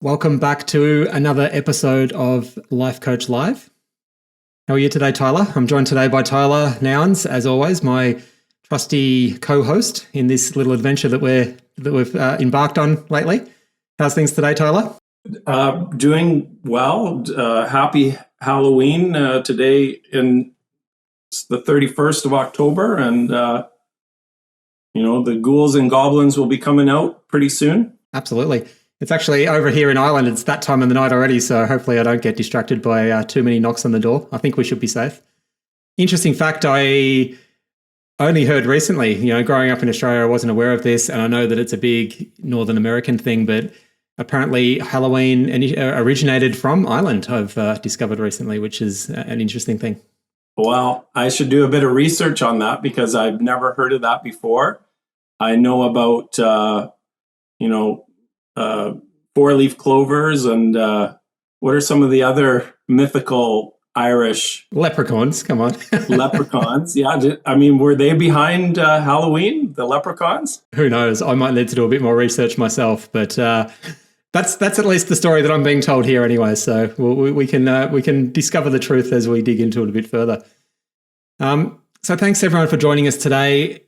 Welcome back to another episode of Life Coach Live. How are you today, Tyler? I'm joined today by Tyler Nowens, as always, my trusty co-host in this little adventure that we've embarked on lately. How's things today, Tyler? Doing well. Happy Halloween today. It's the 31st of October, and the ghouls and goblins will be coming out pretty soon. Absolutely. It's actually over here in Ireland. It's that time of the night already, so hopefully I don't get distracted by too many knocks on the door. I think we should be safe. Interesting fact, I only heard recently, growing up in Australia, I wasn't aware of this, and I know that it's a big Northern American thing, but apparently Halloween originated from Ireland, I've discovered recently, which is an interesting thing. Well, I should do a bit of research on that because I've never heard of that before. I know about, four-leaf clovers and what are some of the other mythical Irish? Leprechauns, come on. Leprechauns, yeah. Were they behind Halloween, the leprechauns? Who knows? I might need to do a bit more research myself, but that's at least the story that I'm being told here anyway. So we can discover the truth as we dig into it a bit further. So thanks everyone for joining us today.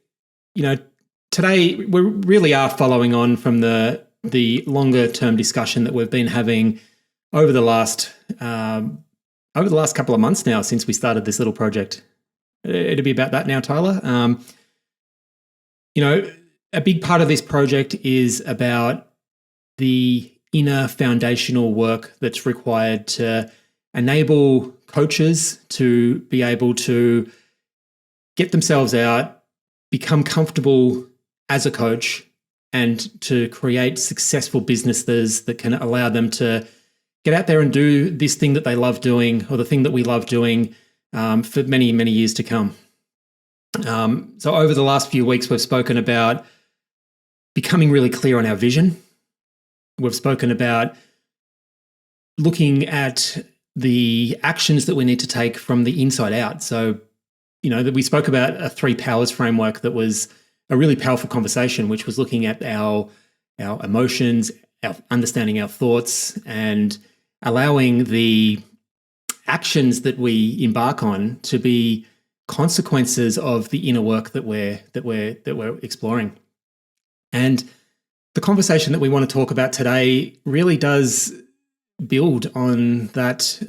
Today we really are following on from the longer term discussion that we've been having over the last couple of months now since we started this little project. It'll be about that now, Tyler. A big part of this project is about the inner foundational work that's required to enable coaches to be able to get themselves out, become comfortable as a coach, and to create successful businesses that can allow them to get out there and do this thing that they love doing, or the thing that we love doing, for many, many years to come. So over the last few weeks, we've spoken about becoming really clear on our vision. We've spoken about looking at the actions that we need to take from the inside out. So, that we spoke about a 3 powers framework that was a really powerful conversation, which was looking at our emotions, understanding our thoughts, and allowing the actions that we embark on to be consequences of the inner work that we're exploring. And the conversation that we want to talk about today really does build on that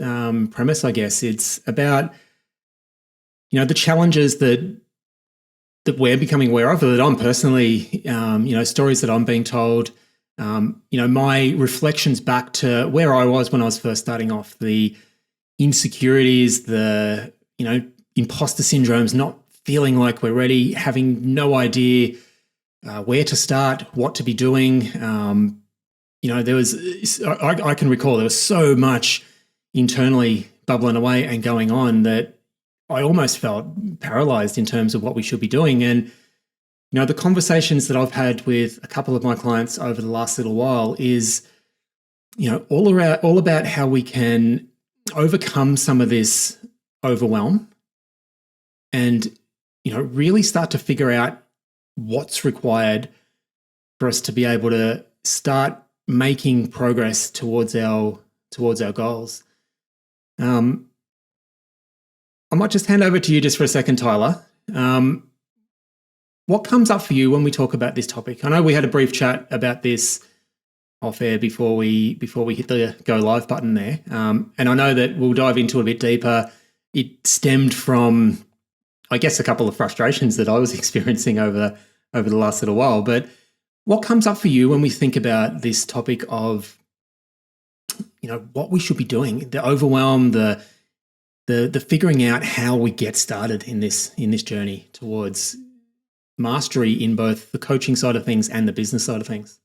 premise, I guess. It's about the challenges that we're becoming aware of, that I'm personally, stories that I'm being told, my reflections back to where I was when I was first starting off, the insecurities, the, imposter syndromes, not feeling like we're ready, having no idea where to start, what to be doing. There was, I can recall there was so much internally bubbling away and going on that I almost felt paralyzed in terms of what we should be doing. And, the conversations that I've had with a couple of my clients over the last little while is, all about how we can overcome some of this overwhelm and, really start to figure out what's required for us to be able to start making progress towards our goals. I might just hand over to you just for a second, Tyler. What comes up for you when we talk about this topic? I know we had a brief chat about this off air before we hit the go live button there, and I know that we'll dive into it a bit deeper. It stemmed from, I guess, a couple of frustrations that I was experiencing over the last little while. But what comes up for you when we think about this topic of, what we should be doing, the overwhelm, the figuring out how we get started in this journey towards mastery in both the coaching side of things and the business side of things?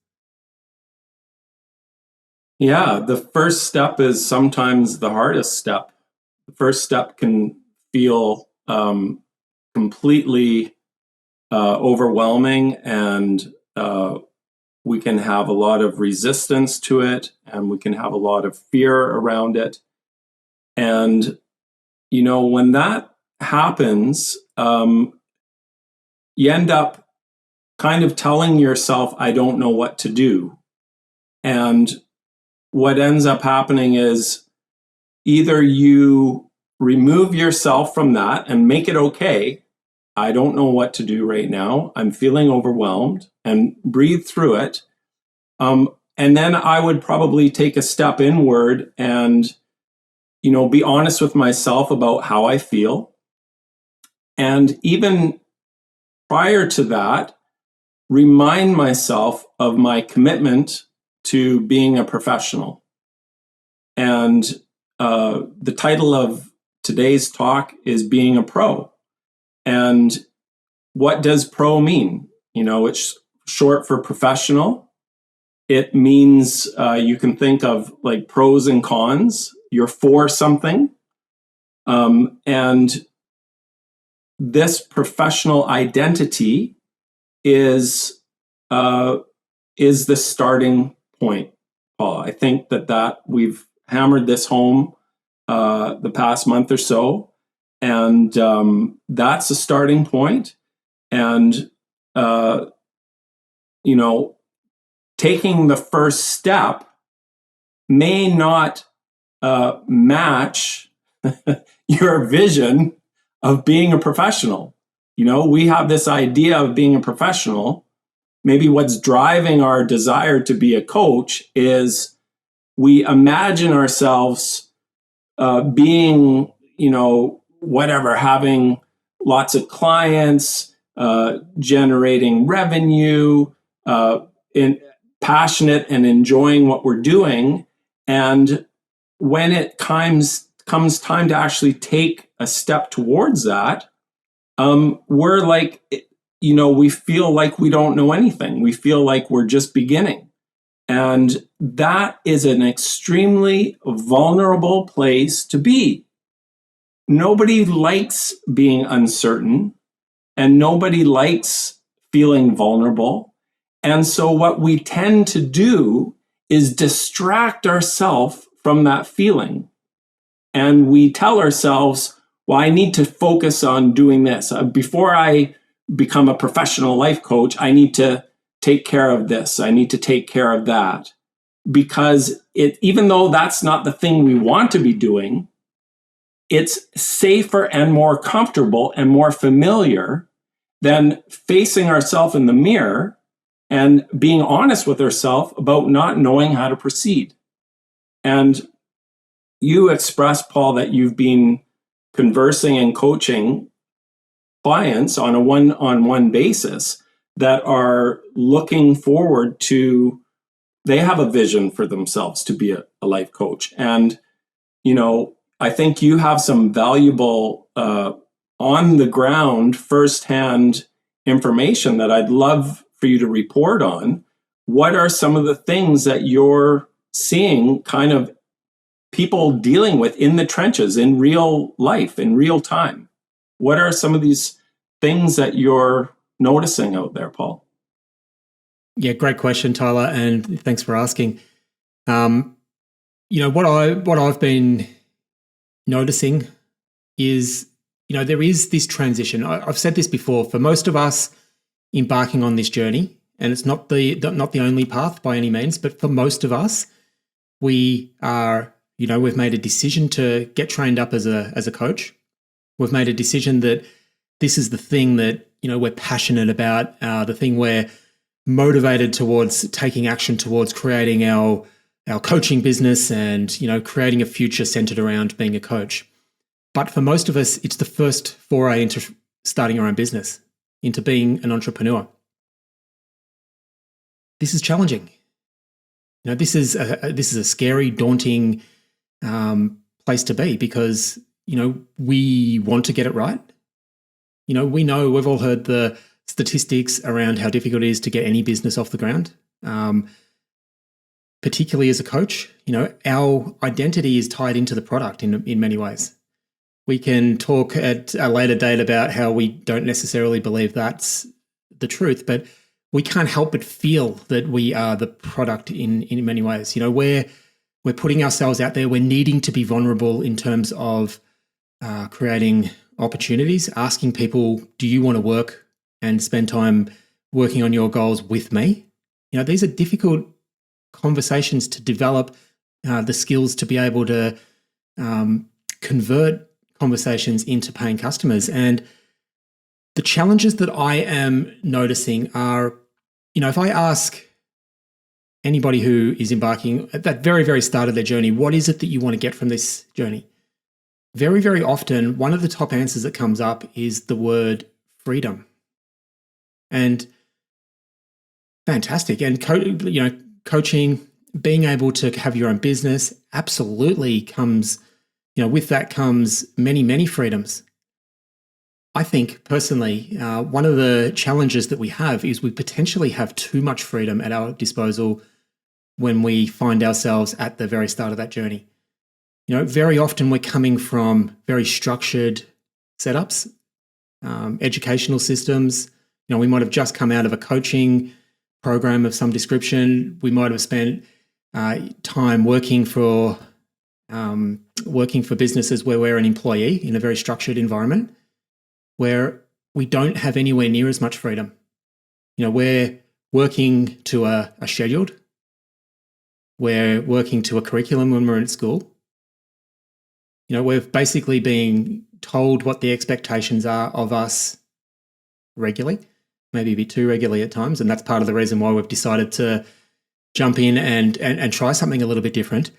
Yeah, the first step is sometimes the hardest step. The first step can feel completely overwhelming, and we can have a lot of resistance to it, and we can have a lot of fear around it. And when that happens, you end up kind of telling yourself, I don't know what to do. And what ends up happening is either you remove yourself from that and make it okay. I don't know what to do right now. I'm feeling overwhelmed, and breathe through it. And then I would probably take a step inward and, be honest with myself about how I feel. And even prior to that, remind myself of my commitment to being a professional. And the title of today's talk is Being a Pro. And what does pro mean? It's short for professional. It means you can think of like pros and cons. You're for something. And this professional identity is the starting point, Paul. I think that we've hammered this home the past month or so, and that's a starting point. And taking the first step may not match your vision of being a professional. We have this idea of being a professional. Maybe what's driving our desire to be a coach is we imagine ourselves being, whatever, having lots of clients, generating revenue, passionate and enjoying what we're doing. And when it comes time to actually take a step towards that, we're like, we feel like we don't know anything. We feel like we're just beginning. And that is an extremely vulnerable place to be. Nobody likes being uncertain, and nobody likes feeling vulnerable. And so what we tend to do is distract ourselves from that feeling. And we tell ourselves, well, I need to focus on doing this. Before I become a professional life coach, I need to take care of this. I need to take care of that. Because even though that's not the thing we want to be doing, it's safer and more comfortable and more familiar than facing ourselves in the mirror and being honest with ourselves about not knowing how to proceed. And you expressed, Paul, that you've been conversing and coaching clients on a one-on-one basis that are looking forward to, they have a vision for themselves to be a life coach. And, I think you have some valuable on the ground, firsthand information that I'd love for you to report on. What are some of the things that you're seeing kind of people dealing with in the trenches, in real life, in real time? What are some of these things that you're noticing out there, Paul? Yeah, great question, Tyler, and thanks for asking. What I've been noticing is, there is this transition. I've said this before. For most of us embarking on this journey, and it's not the only path by any means, but for most of us, we are, we've made a decision to get trained up as a coach. We've made a decision that this is the thing that, we're passionate about, the thing we're motivated towards taking action towards, creating our coaching business and, creating a future centered around being a coach. But for most of us, it's the first foray into starting our own business, into being an entrepreneur. This is challenging. This is a scary, daunting place to be because, we want to get it right. We know, we've all heard the statistics around how difficult it is to get any business off the ground. Particularly as a coach, our identity is tied into the product in many ways. We can talk at a later date about how we don't necessarily believe that's the truth, but we can't help but feel that we are the product in many ways. We're putting ourselves out there. We're needing to be vulnerable in terms of creating opportunities, asking people, do you want to work and spend time working on your goals with me? These are difficult conversations to develop the skills to be able to convert conversations into paying customers. And the challenges that I am noticing are, if I ask anybody who is embarking at that very, very start of their journey, what is it that you want to get from this journey? Very, very often, one of the top answers that comes up is the word freedom. And fantastic. And coaching, being able to have your own business absolutely comes, with that comes many, many freedoms. I think personally, one of the challenges that we have is we potentially have too much freedom at our disposal when we find ourselves at the very start of that journey. Very often we're coming from very structured setups, educational systems. We might have just come out of a coaching program of some description. We might have spent time working for businesses where we're an employee in a very structured environment, where we don't have anywhere near as much freedom. We're working to a scheduled. We're working to a curriculum when we're in school. We're basically being told what the expectations are of us regularly, maybe a bit too regularly at times. And that's part of the reason why we've decided to jump in and try something a little bit different.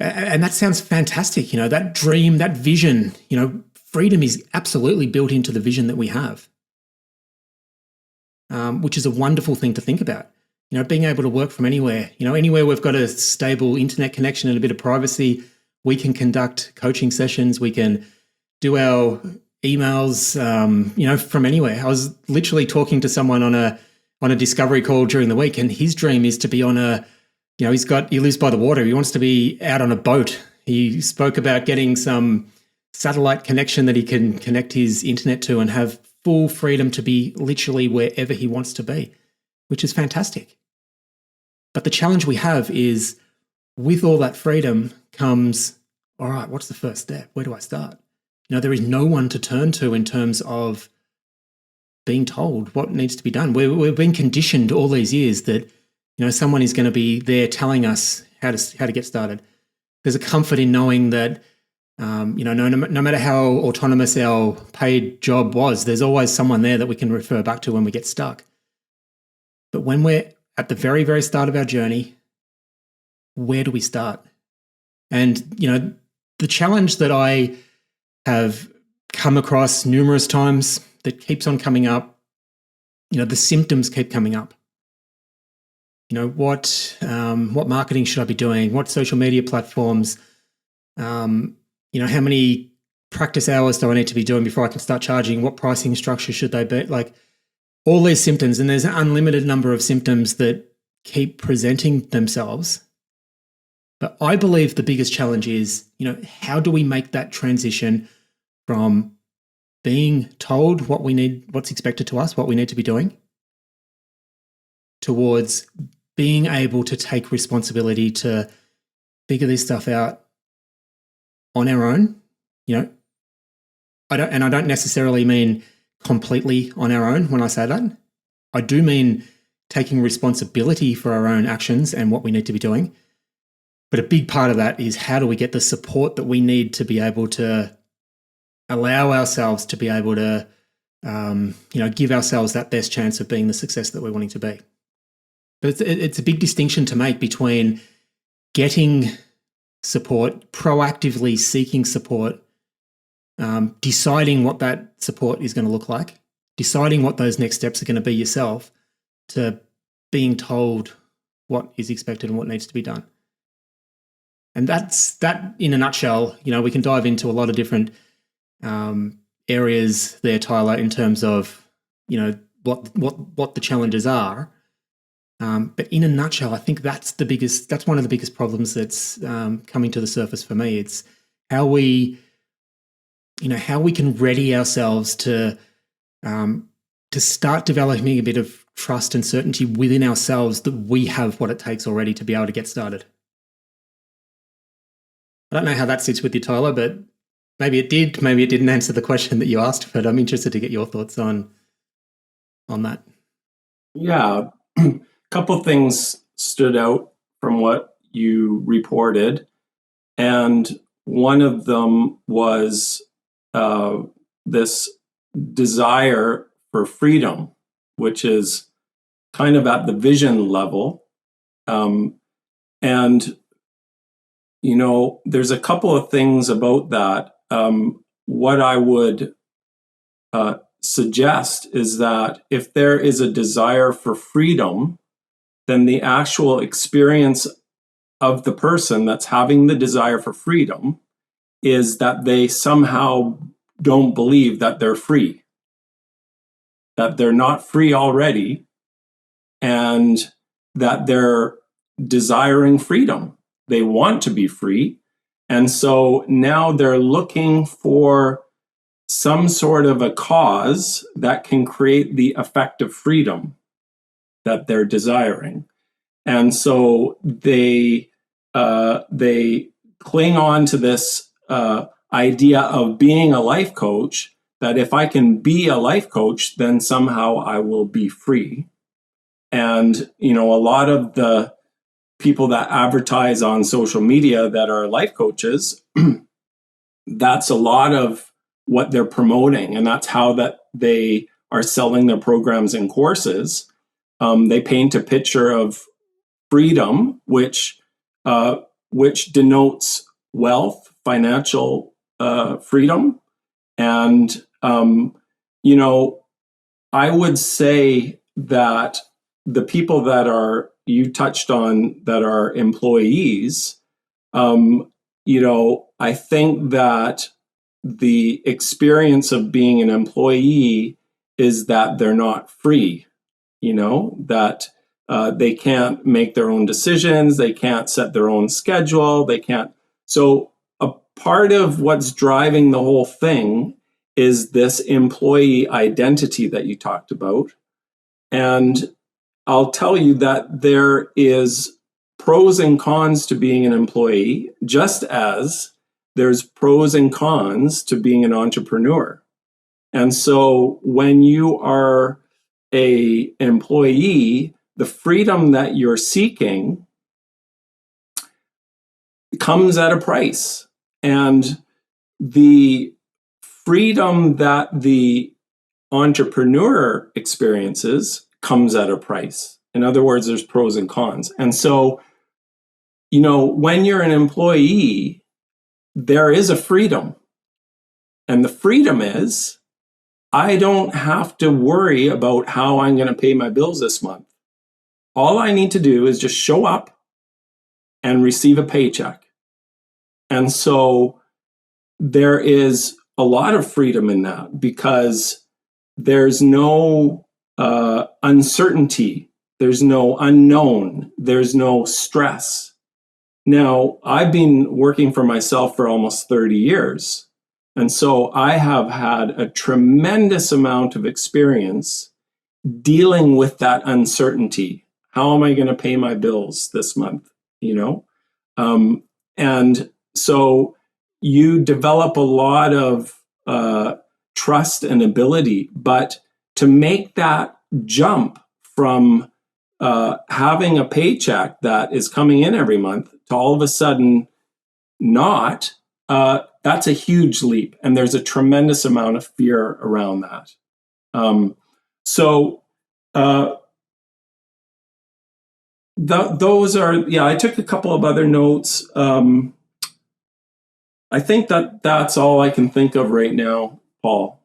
And that sounds fantastic. That dream, that vision, freedom is absolutely built into the vision that we have, which is a wonderful thing to think about. Being able to work from anywhere, anywhere we've got a stable internet connection and a bit of privacy, we can conduct coaching sessions. We can do our emails, from anywhere. I was literally talking to someone on a discovery call during the week, and his dream is to be on he lives by the water. He wants to be out on a boat. He spoke about getting some satellite connection that he can connect his internet to and have full freedom to be literally wherever he wants to be, which is fantastic. But the challenge we have is, with all that freedom comes, all right, what's the first step? Where do I start? There is no one to turn to in terms of being told what needs to be done. We've been conditioned all these years that, someone is going to be there telling us how to get started. There's a comfort in knowing that, no matter how autonomous our paid job was, there's always someone there that we can refer back to when we get stuck. But when we're at the very, very start of our journey, where do we start? And, the challenge that I have come across numerous times that keeps on coming up, the symptoms keep coming up. What marketing should I be doing? What social media platforms? How many practice hours do I need to be doing before I can start charging? What pricing structure should they be? Like, all these symptoms, and there's an unlimited number of symptoms that keep presenting themselves. But I believe the biggest challenge is, how do we make that transition from being told what we need, what's expected to us, what we need to be doing, towards being able to take responsibility to figure this stuff out on our own. I don't necessarily mean completely on our own when I say that. I do mean taking responsibility for our own actions and what we need to be doing. But a big part of that is, how do we get the support that we need to be able to allow ourselves to be able to, give ourselves that best chance of being the success that we're wanting to be. But it's a big distinction to make between getting support, proactively seeking support, deciding what that support is going to look like, deciding what those next steps are going to be yourself, to being told what is expected and what needs to be done. And that's that in a nutshell. We can dive into a lot of different areas there, Tyler, in terms of, what the challenges are. But in a nutshell, I think that's one of the biggest problems that's coming to the surface for me. It's how we can ready ourselves to start developing a bit of trust and certainty within ourselves that we have what it takes already to be able to get started. I don't know how that sits with you, Tyler, but maybe it did. Maybe it didn't answer the question that you asked, but I'm interested to get your thoughts on that. Yeah. A couple things stood out from what you reported, and one of them was this desire for freedom, which is kind of at the vision level. And, there's a couple of things about that. What I would suggest is that if there is a desire for freedom, then the actual experience of the person that's having the desire for freedom is that they somehow don't believe that they're free, that they're not free already, and that they're desiring freedom. They want to be free. And so now they're looking for some sort of a cause that can create the effect of freedom that they're desiring. And so they cling on to this idea of being a life coach, that if I can be a life coach, then somehow I will be free. And, a lot of the people that advertise on social media that are life coaches, that's a lot of what they're promoting. And that's how that they are selling their programs and courses. They paint a picture of freedom, which denotes wealth, financial freedom. And, I would say that the people that you touched on that are employees, I think that the experience of being an employee is that they're not free, that they can't make their own decisions, they can't set their own schedule, they can't. So a part of what's driving the whole thing is this employee identity that you talked about. And I'll tell you that there is pros and cons to being an employee, just as there's pros and cons to being an entrepreneur. And so when you are an employee, the freedom that you're seeking comes at a price. And the freedom that the entrepreneur experiences comes at a price. In other words, there's pros and cons. And so, when you're an employee, there is a freedom. And the freedom is, I don't have to worry about how I'm going to pay my bills this month. All I need to do is just show up and receive a paycheck. And so there is a lot of freedom in that because there's no uncertainty, there's no unknown, there's no stress. Now, I've been working for myself for almost 30 years. And so I have had a tremendous amount of experience dealing with that uncertainty. How am I going to pay my bills this month? And so you develop a lot of trust and ability, but to make that jump from having a paycheck that is coming in every month to all of a sudden not, that's a huge leap. And there's a tremendous amount of fear around that. Those are, I took a couple of other notes. I think that's all I can think of right now, Paul.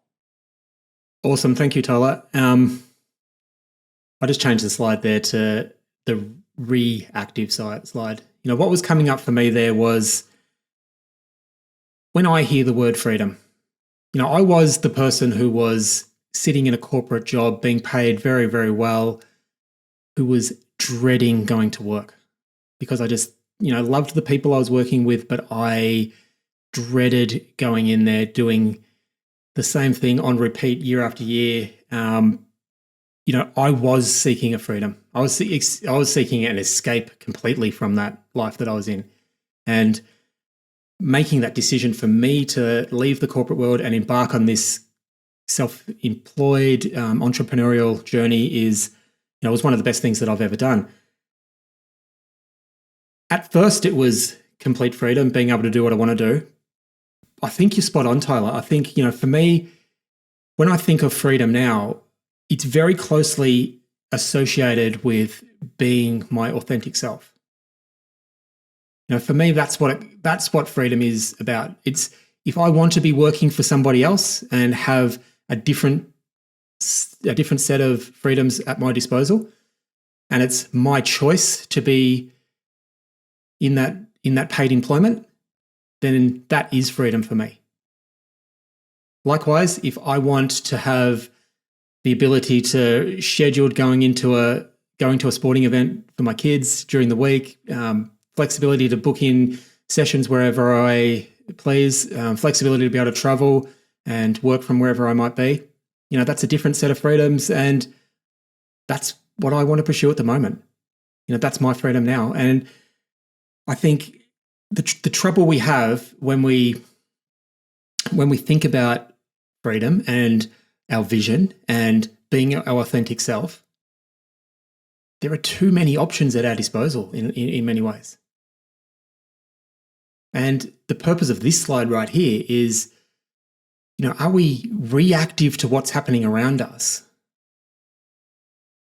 Awesome. Thank you, Tyler. I just changed the slide there to the reactive slide. What was coming up for me there was when I hear the word freedom, I was the person who was sitting in a corporate job, being paid very, very well, who was dreading going to work because I just, loved the people I was working with, but I dreaded going in there doing the same thing on repeat year after year. I was seeking a freedom. I was seeking an escape completely from that life that I was in. And making that decision for me to leave the corporate world and embark on this self-employed entrepreneurial journey was one of the best things that I've ever done. at first it was complete freedom, being able to do what I want to do. I think you're spot on, Tyler. I think, for me, when I think of freedom now, it's very closely associated with being my authentic self. For me, that's what freedom is about. It's if I want to be working for somebody else and have a different set of freedoms at my disposal, and it's my choice to be in that paid employment, then that is freedom for me. Likewise, if I want to have the ability to schedule going to a sporting event for my kids during the week, flexibility to book in sessions wherever I please, flexibility to be able to travel and work from wherever I might be, that's a different set of freedoms, and that's what I want to pursue at the moment. That's my freedom now. And I think the trouble we have when we think about freedom and our vision and being our authentic self, there are too many options at our disposal in many ways. And the purpose of this slide right here is, are we reactive to what's happening around us?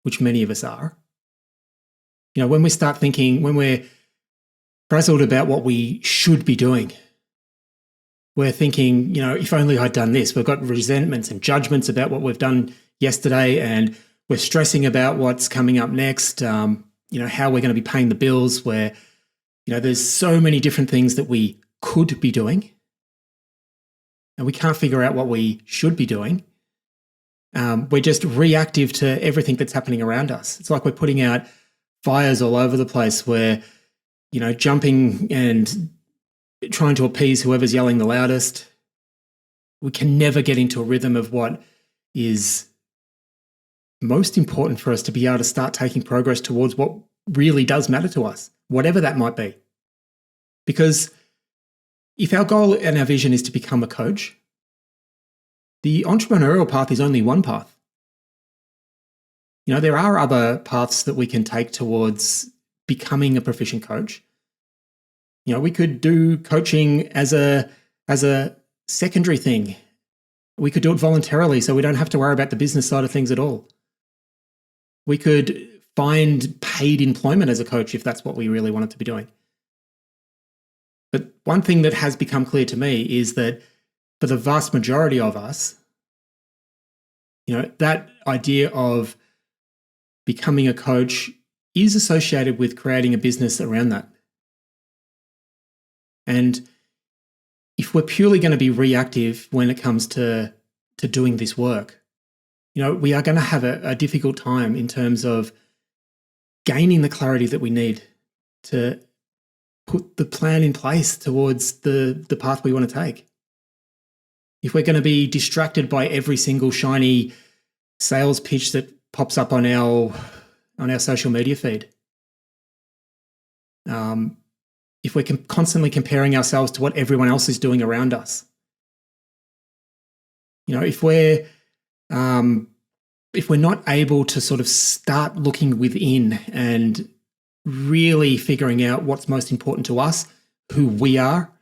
Which many of us are. When we start thinking, when we're frazzled about what we should be doing, we're thinking, if only I'd done this. We've got resentments and judgments about what we've done yesterday, and we're stressing about what's coming up next, how we're going to be paying the bills, where, there's so many different things that we could be doing, and we can't figure out what we should be doing. We're just reactive to everything that's happening around us. It's like we're putting out fires all over the place. We're, jumping and trying to appease whoever's yelling the loudest. We can never get into a rhythm of what is most important for us to be able to start taking progress towards what really does matter to us, whatever that might be. Because if our goal and our vision is to become a coach, the entrepreneurial path is only one path. There are other paths that we can take towards becoming a proficient coach. We could do coaching as a secondary thing. We could do it voluntarily, so we don't have to worry about the business side of things at all. We could find paid employment as a coach if that's what we really wanted to be doing. But one thing that has become clear to me is that for the vast majority of us, that idea of becoming a coach is associated with creating a business around that. And if we're purely going to be reactive when it comes to doing this work, we are going to have a difficult time in terms of gaining the clarity that we need to put the plan in place towards the path we want to take. If we're going to be distracted by every single shiny sales pitch that pops up on our social media feed, if we're constantly comparing ourselves to what everyone else is doing around us, if we're not able to sort of start looking within and really figuring out what's most important to us, who we are,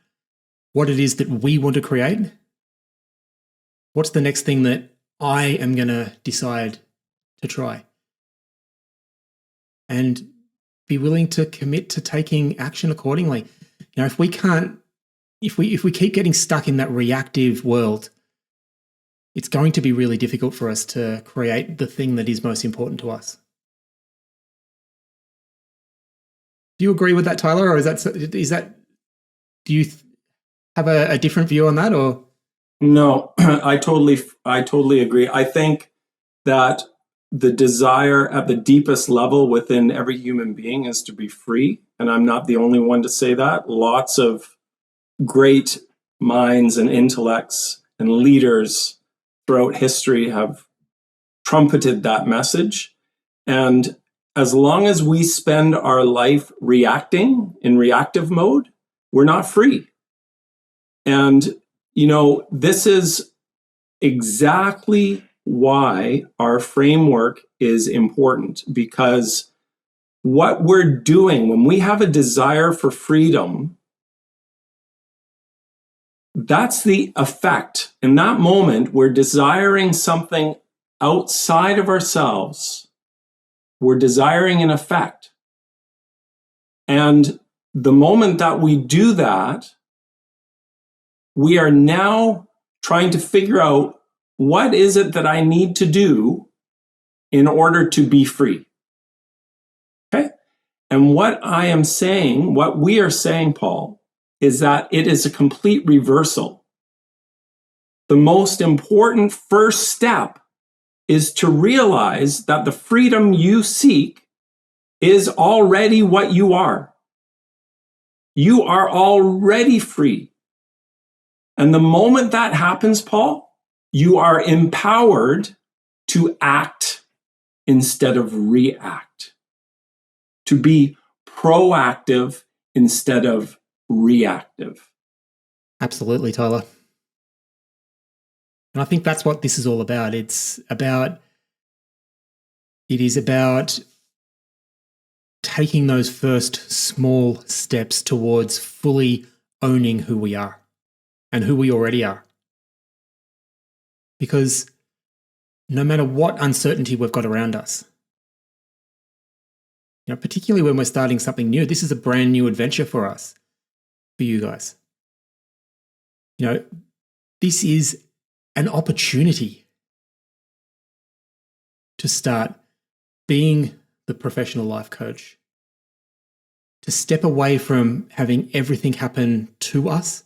what it is that we want to create, what's the next thing that I am going to decide to try, and be willing to commit to taking action accordingly. If we keep getting stuck in that reactive world, it's going to be really difficult for us to create the thing that is most important to us. Do you agree with that, Tyler, or is that? Do you have a different view on that, or? No, I totally agree. I think that the desire at the deepest level within every human being is to be free, and I'm not the only one to say that. Lots of great minds and intellects and leaders throughout history have trumpeted that message. And as long as we spend our life reacting in reactive mode, we're not free. And, this is exactly why our framework is important, because what we're doing when we have a desire for freedom, that's the effect. In that moment, we're desiring something outside of ourselves. We're desiring an effect. And the moment that we do that, we are now trying to figure out, what is it that I need to do in order to be free? Okay? And what I am saying, what we are saying, Paul, is that it is a complete reversal. The most important first step is to realize that the freedom you seek is already what you are. You are already free. And the moment that happens, Paul, you are empowered to act instead of react, to be proactive instead of reactive. Absolutely, Tyler. And I think that's what this is all about. It is about taking those first small steps towards fully owning who we are and who we already are. Because no matter what uncertainty we've got around us, particularly when we're starting something new, this is a brand new adventure for us, for you guys. This is an opportunity to start being the professional life coach, to step away from having everything happen to us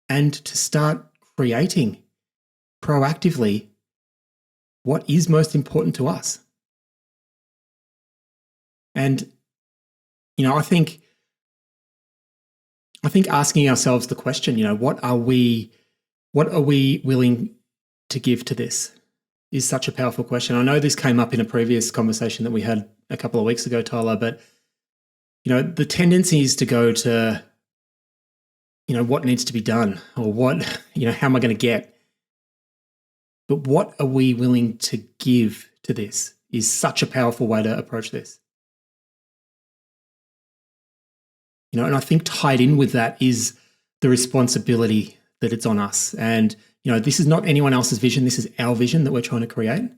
and to start creating proactively what is most important to us. And, I think asking ourselves the question, what are we willing to give to this is such a powerful question. I know this came up in a previous conversation that we had a couple of weeks ago, Tyler, but, the tendency is to go to, what needs to be done or what, how am I going to get? But what are we willing to give to this is such a powerful way to approach this. And I think tied in with that is the responsibility that it's on us. And, this is not anyone else's vision. This is our vision that we're trying to create.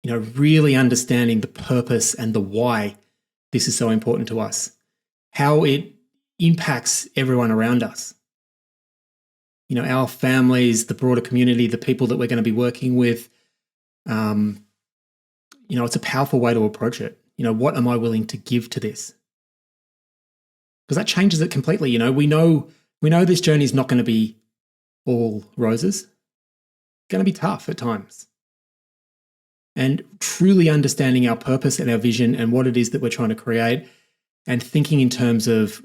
Really understanding the purpose and the why this is so important to us, how it impacts everyone around us. Our families, the broader community, the people that we're going to be working with. It's a powerful way to approach it. What am I willing to give to this? Because that changes it completely. We know this journey is not going to be all roses. It's going to be tough at times. And truly understanding our purpose and our vision and what it is that we're trying to create, and thinking in terms of,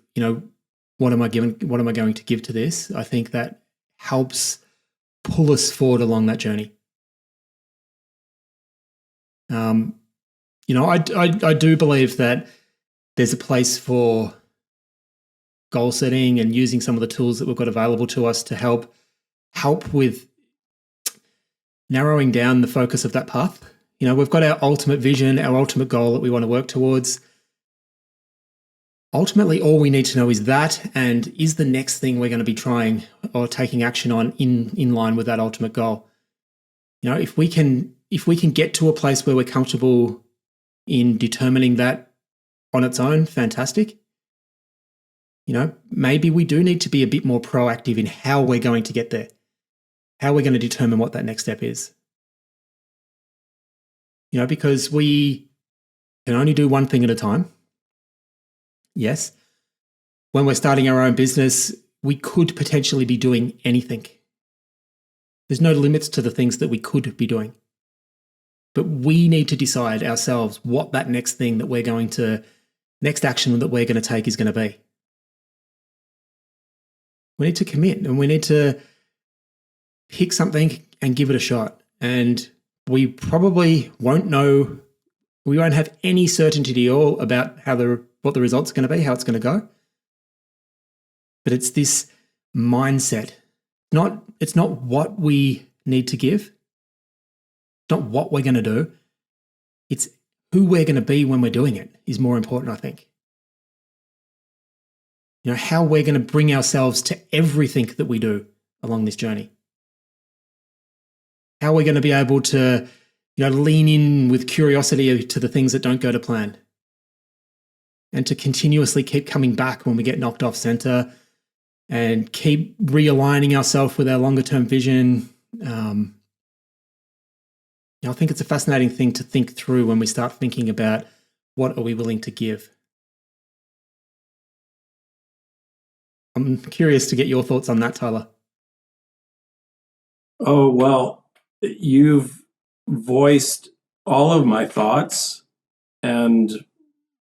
what am I going to give to this? I think that helps pull us forward along that journey. I do believe that there's a place for goal setting and using some of the tools that we've got available to us to help with narrowing down the focus of that path. We've got our ultimate vision, our ultimate goal that we want to work towards. Ultimately, all we need to know is that, and is the next thing we're going to be trying or taking action on in line with that ultimate goal. If we can get to a place where we're comfortable in determining that on its own, fantastic. Maybe we do need to be a bit more proactive in how we're going to get there, how we're going to determine what that next step is. Because we can only do one thing at a time. Yes. When we're starting our own business, we could potentially be doing anything. There's no limits to the things that we could be doing. But we need to decide ourselves what that next action that we're going to take is going to be. We need to commit, and we need to pick something and give it a shot. And we probably won't know, we won't have any certainty at all about what the result's going to be, how it's going to go. But it's this mindset. It's not what we need to give. It's not what we're going to do. It's who we're going to be when we're doing it is more important, I think. How we're going to bring ourselves to everything that we do along this journey. How we're going to be able to, lean in with curiosity to the things that don't go to plan. And to continuously keep coming back when we get knocked off center and keep realigning ourselves with our longer term vision. I think it's a fascinating thing to think through when we start thinking about what are we willing to give. I'm curious to get your thoughts on that, Tyler. Oh, well, you've voiced all of my thoughts and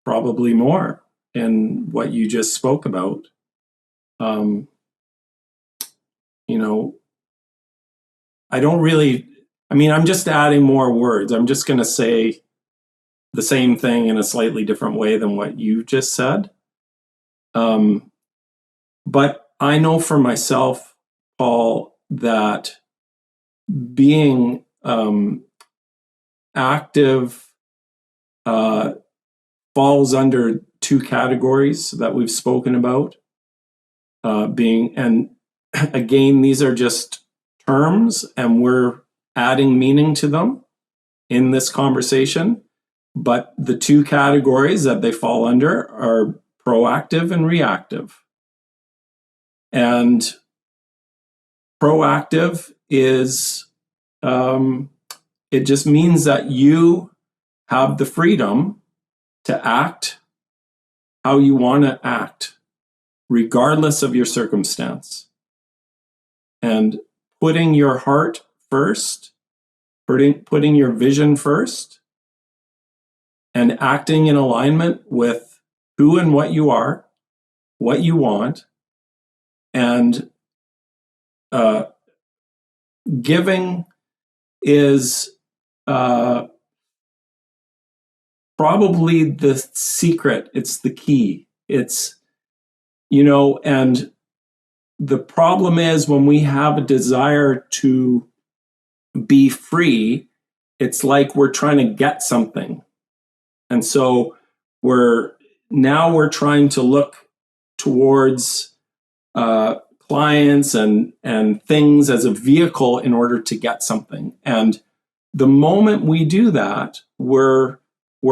probably more in what you just spoke about. I'm just adding more words. I'm just going to say the same thing in a slightly different way than what you just said. But I know for myself, Paul, that being active falls under two categories that we've spoken about. And again, these are just terms, and we're adding meaning to them in this conversation. But the two categories that they fall under are proactive and reactive. And proactive is, it just means that you have the freedom to act how you want to act, regardless of your circumstance. And putting your heart first, putting your vision first, and acting in alignment with who and what you are, what you want, and giving is probably the secret. It's the key. It's, and the problem is when we have a desire to be free, it's like we're trying to get something. And so we're trying to look towards clients and things as a vehicle in order to get something. And the moment we do that, we're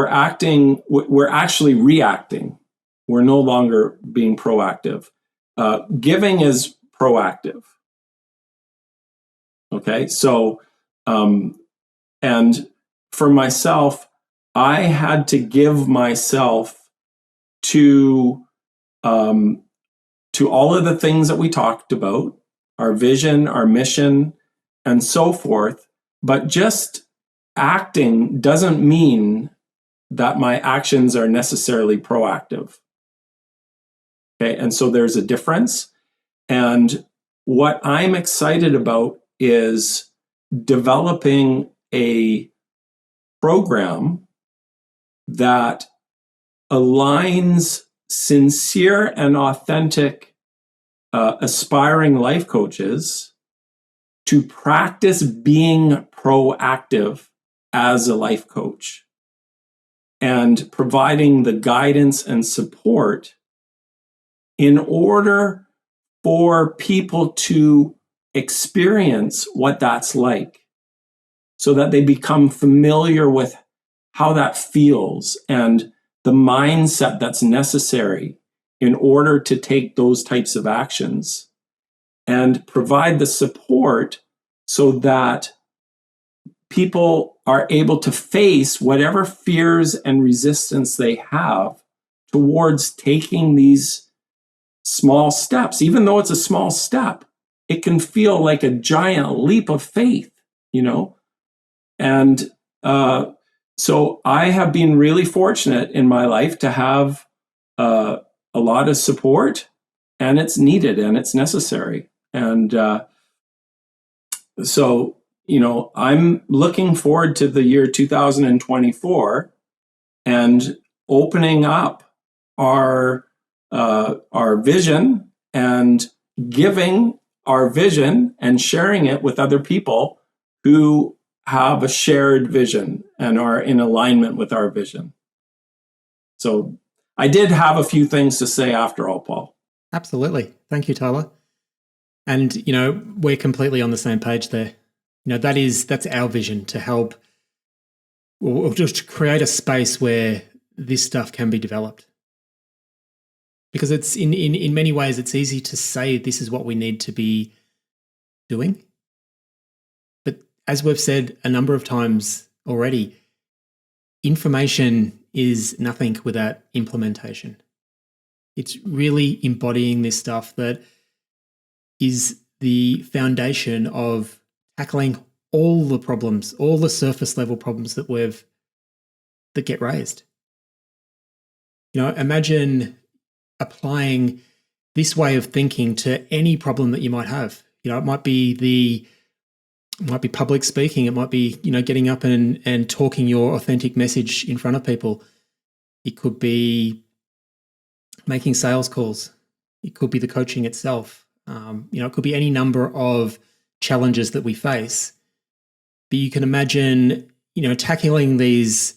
actually reacting. We're no longer being proactive. Giving is proactive. Okay, so and for myself, I had to give myself to all of the things that we talked about, our vision, our mission, and so forth. But just acting doesn't mean that my actions are necessarily proactive. Okay, and so there's a difference. And what I'm excited about is developing a program that aligns sincere and authentic aspiring life coaches to practice being proactive as a life coach and providing the guidance and support in order for people to experience what that's like, so that they become familiar with how that feels and the mindset that's necessary in order to take those types of actions, and provide the support so that people are able to face whatever fears and resistance they have towards taking these small steps. Even though it's a small step, it can feel like a giant leap of faith, And so I have been really fortunate in my life to have a lot of support, and it's needed and it's necessary. And so, I'm looking forward to the year 2024 and opening up our vision and giving our vision and sharing it with other people who have a shared vision and are in alignment with our vision. So I did have a few things to say after all, Paul. Absolutely. Thank you, Tyler. And, we're completely on the same page there. That's our vision, to help or just create a space where this stuff can be developed. Because it's in many ways, it's easy to say this is what we need to be doing. But as we've said a number of times already, information is nothing without implementation. It's really embodying this stuff that is the foundation of tackling all the problems, all the surface level problems that get raised. Imagine applying this way of thinking to any problem that you might have. It might be public speaking. It might be, getting up and talking your authentic message in front of people. It could be making sales calls. It could be the coaching itself. It could be any number of challenges that we face. But you can imagine, tackling these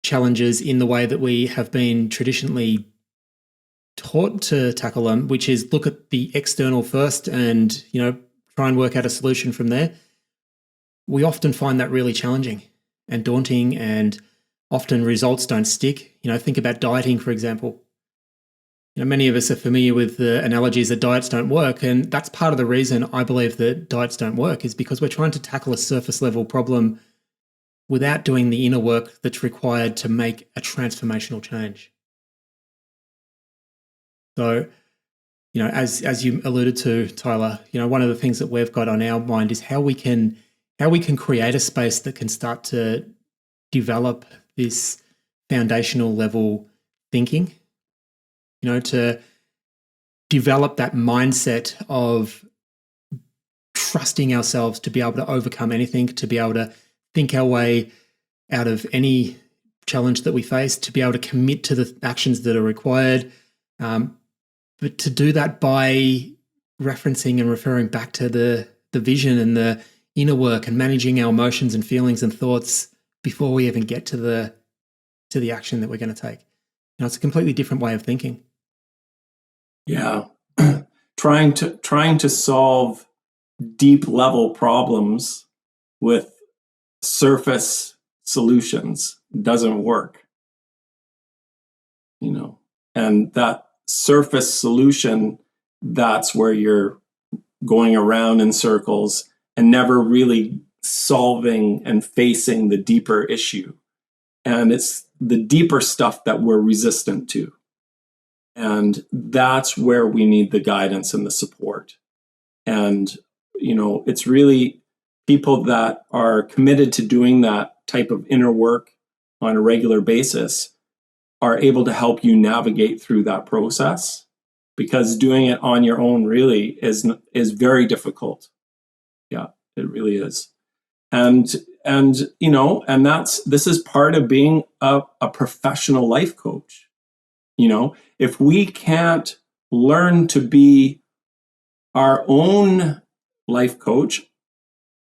challenges in the way that we have been traditionally taught to tackle them, which is look at the external first and, try and work out a solution from there. We often find that really challenging and daunting, and often results don't stick. Think about dieting, for example. Many of us are familiar with the analogies that diets don't work, and that's part of the reason I believe that diets don't work, is because we're trying to tackle a surface level problem without doing the inner work that's required to make a transformational change. So, as you alluded to, Tyler, one of the things that we've got on our mind is how we can create a space that can start to develop this foundational level thinking, to develop that mindset of trusting ourselves to be able to overcome anything, to be able to think our way out of any challenge that we face, to be able to commit to the actions that are required, but to do that by referencing and referring back to the vision and the inner work and managing our emotions and feelings and thoughts before we even get to the action that we're going to take. It's a completely different way of thinking. Yeah. trying to solve deep level problems with surface solutions doesn't work. And that surface solution, that's where you're going around in circles and never really solving and facing the deeper issue. And it's the deeper stuff that we're resistant to. And that's where we need the guidance and the support. And, it's really people that are committed to doing that type of inner work on a regular basis are able to help you navigate through that process, because doing it on your own really is very difficult. Yeah, it really is. And this is part of being a professional life coach. If we can't learn to be our own life coach,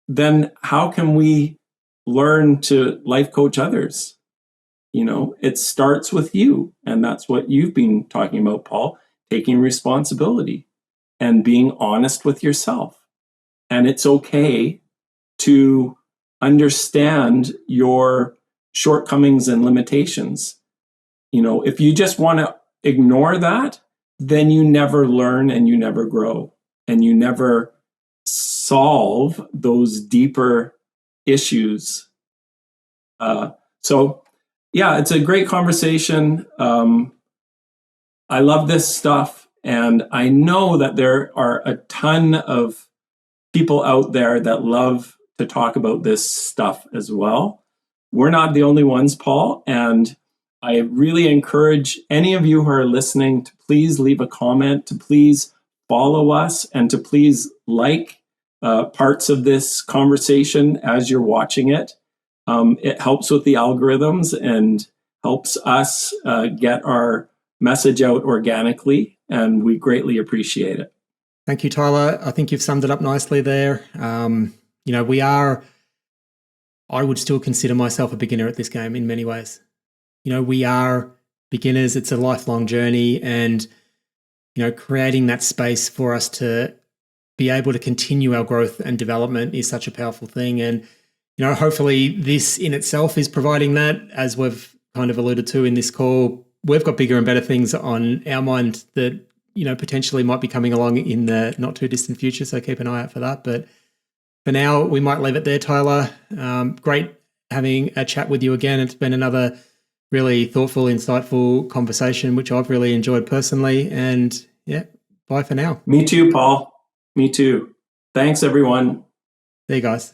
then how can we learn to life coach others? It starts with you. And that's what you've been talking about, Paul, taking responsibility and being honest with yourself. And it's okay to understand your shortcomings and limitations. If you just want to ignore that, then you never learn and you never grow and you never solve those deeper issues. So yeah, it's a great conversation. I love this stuff. And I know that there are a ton of people out there that love to talk about this stuff as well. We're not the only ones, Paul. And I really encourage any of you who are listening to please leave a comment, to please follow us, and to please like parts of this conversation as you're watching it. It helps with the algorithms and helps us get our message out organically, and we greatly appreciate it. Thank you, Tyler. I think you've summed it up nicely there. We are I would still consider myself a beginner at this game in many ways. We are beginners. It's a lifelong journey, and creating that space for us to be able to continue our growth and development is such a powerful thing. And hopefully this in itself is providing that. As we've kind of alluded to in this call, we've got bigger and better things on our mind that potentially might be coming along in the not too distant future. So keep an eye out for that. But for now, we might leave it there, Tyler. Great having a chat with you again. It's been another really thoughtful, insightful conversation, which I've really enjoyed personally. And yeah, bye for now. Me too, Paul. Me too. Thanks, everyone. See you guys.